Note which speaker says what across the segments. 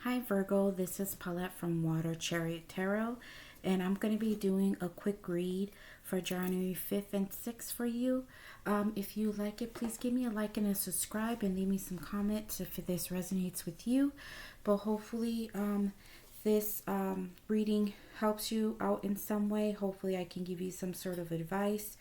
Speaker 1: Hi Virgo, this is Paulette from Water Chariot Tarot, and I'm going to be doing a quick read for January 5th and 6th for you. If you like it, please give me a like and a subscribe and leave me some comments if this resonates with you. But hopefully this reading helps you out in some way. Hopefully I can give you some sort of advice.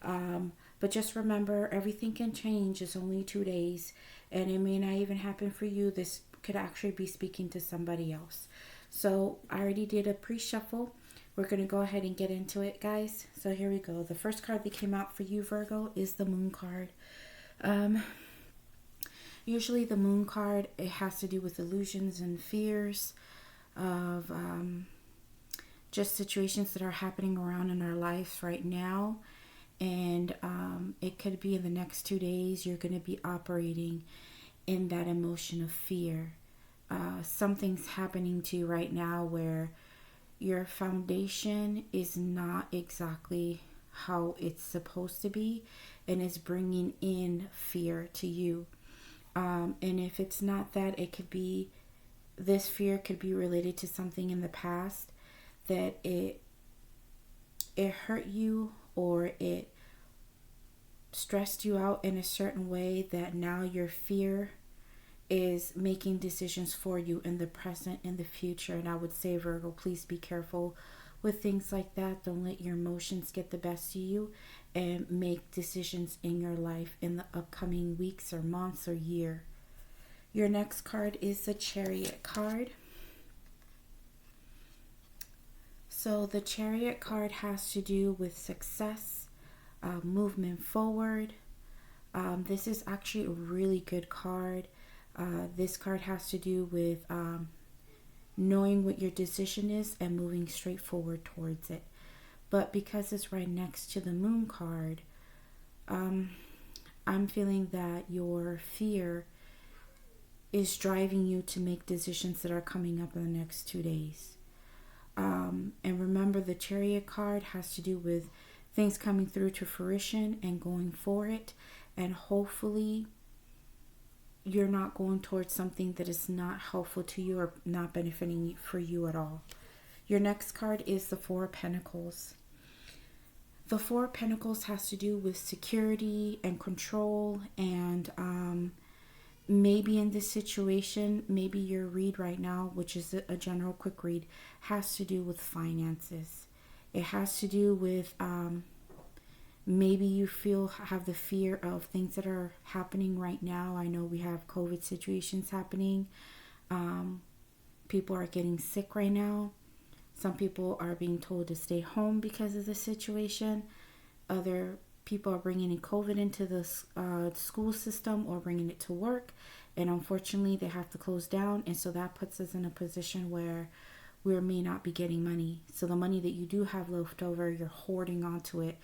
Speaker 1: But just remember, everything can change. It's only 2 days, and it may not even happen for you. This could actually be speaking to somebody else. So I already did a pre-shuffle. We're going to go ahead and get into it, guys. So here we go. The first card that came out for you, Virgo, is the Moon card. Usually the Moon card, it has to do with illusions and fears of just situations that are happening around in our lives right now. And it could be in the next 2 days you're going to be operating in that emotion of fear. Something's happening to you right now where your foundation is not exactly how it's supposed to be, and is bringing in fear to you. And if it's not that, it could be, this fear could be related to something in the past that it hurt you, or it stressed you out in a certain way that now your fear is making decisions for you in the present and the future. And I would say, Virgo, please be careful with things like that. Don't let your emotions get the best of you, and make decisions in your life in the upcoming weeks or months or year. Your next card is the Chariot card. So the Chariot card has to do with success, movement forward. This is actually a really good card. This card has to do with knowing what your decision is and moving straight forward towards it. But because it's right next to the Moon card, I'm feeling that your fear is driving you to make decisions that are coming up in the next 2 days. And remember, the Chariot card has to do with things coming through to fruition and going for it. And hopefully you're not going towards something that is not helpful to you or not benefiting for you at all. Your next card is the Four of Pentacles. The Four of Pentacles has to do with security and control, and maybe in this situation, maybe your read right now, which is a general quick read, has to do with finances. It has to do with maybe you have the fear of things that are happening right now. I know we have COVID situations happening. People are getting sick right now. Some people are being told to stay home because of the situation. Other people are bringing in COVID into the school system or bringing it to work, and unfortunately they have to close down, and so that puts us in a position where we may not be getting money. So the money that you do have left over, you're hoarding onto it,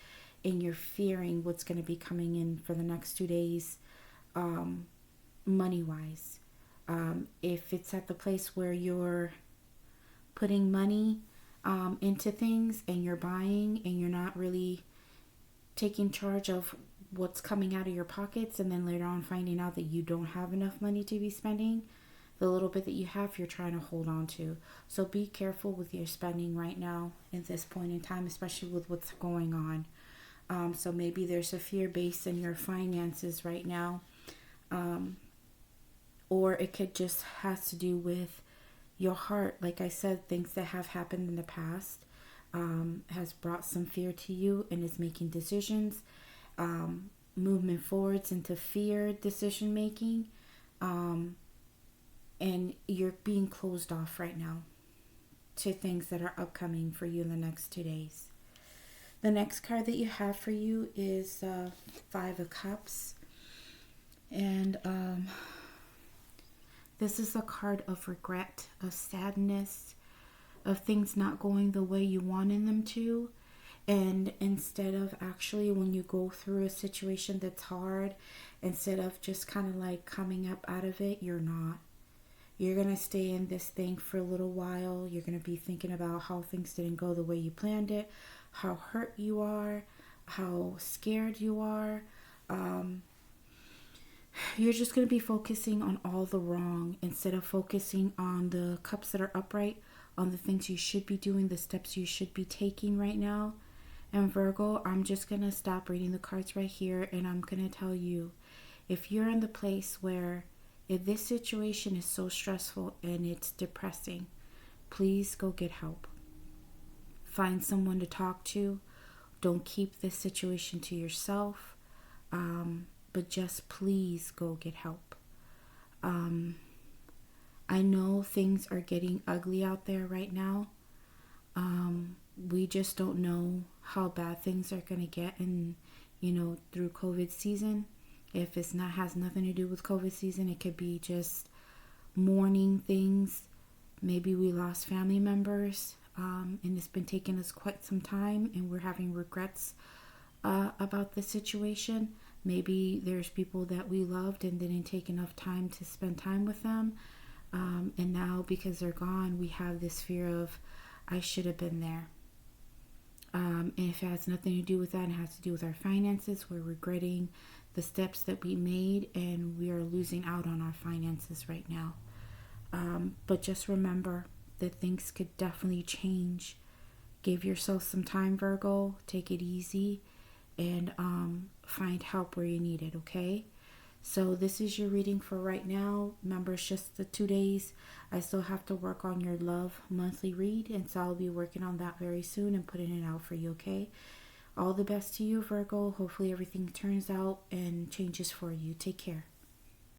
Speaker 1: and you're fearing what's going to be coming in for the next 2 days, money wise. If it's at the place where you're putting money into things and you're buying and you're not really taking charge of what's coming out of your pockets, and then later on finding out that you don't have enough money to be spending, the little bit that you have, you're trying to hold on to. So be careful with your spending right now at this point in time, especially with what's going on. So maybe there's a fear based in your finances right now, or it could just has to do with your heart. Like I said, things that have happened in the past has brought some fear to you, and is making decisions, movement forwards into fear decision making, and you're being closed off right now to things that are upcoming for you in the next 2 days. The next card that you have for you is Five of Cups, and this is a card of regret, of sadness, of things not going the way you wanted them to. And instead of actually, when you go through a situation that's hard, instead of just kind of like coming up out of it, you're not. You're going to stay in this thing for a little while. You're going to be thinking about how things didn't go the way you planned it, how hurt you are, how scared you are. You're just going to be focusing on all the wrong instead of focusing on the cups that are upright, on the things you should be doing, the steps you should be taking right now. And Virgo, I'm just going to stop reading the cards right here, and I'm going to tell you, if you're in the place where if this situation is so stressful and it's depressing, please go get help. Find someone to talk to. Don't keep this situation to yourself. But just please go get help. I know things are getting ugly out there right now. We just don't know how bad things are going to get in, through COVID season. If it's not has nothing to do with COVID season, it could be just mourning things. Maybe we lost family members, and it's been taking us quite some time, and we're having regrets about the situation. Maybe there's people that we loved and didn't take enough time to spend time with them. And now because they're gone, we have this fear of, I should have been there. And if it has nothing to do with that, it has to do with our finances. We're regretting the steps that we made, and we are losing out on our finances right now. But just remember that things could definitely change. Give yourself some time, Virgo. Take it easy, and find help where you need it, okay? So this is your reading for right now. Remember, it's just the 2 days. I still have to work on your love monthly read, and so I'll be working on that very soon and putting it out for you, okay? All the best to you, Virgo. Hopefully everything turns out and changes for you. Take care.